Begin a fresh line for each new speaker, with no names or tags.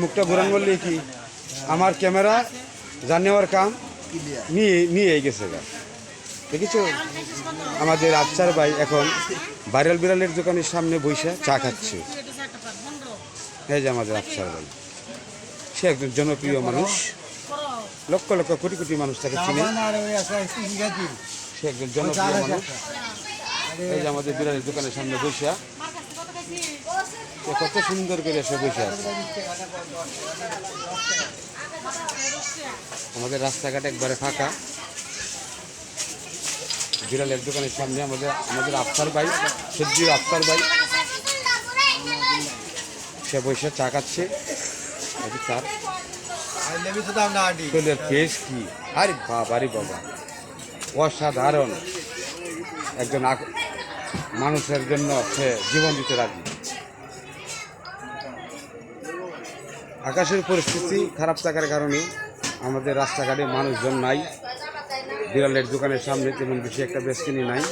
মুখটা ঘুরান বললে কি আমার ক্যামেরা জানেওয়ার কাম নিয়ে গেছে গা দেখেছো। আমাদের আফসার ভাই এখন ভাইরাল বিড়ালের দোকানের সামনে বসে চা খাচ্ছে। এই যে আমাদের আফসার ভাই, সে একজন জনপ্রিয় মানুষ, লক্ষ লক্ষ কোটি কোটি মানুষ তাকে চিনে। সে একজন জনপ্রিয় মানুষ। এই যে আমাদের বিড়ালের দোকানের সামনে বসে কত সুন্দর করে সে বসে আছে। আমাদের রাস্তাঘাট একবারে ফাঁকা। বিড়ালের দোকানের সামনে আমাদের আফসার ভাই, সজ্জির আফসার ভাই, সে বসে চা খাচ্ছে। তার ফেস কি, আরে বাবা রে বাবা, অসাধারণ একজন মানুষের জন্য সে জীবন দিতে রাজি। আকাশের পরিস্থিতি খারাপ থাকার কারণে আমাদের রাস্তাঘাটে মানুষজন নাই। বিড়ালের দোকানের সামনে তেমন বেশি একটা বেশকিনি নাই।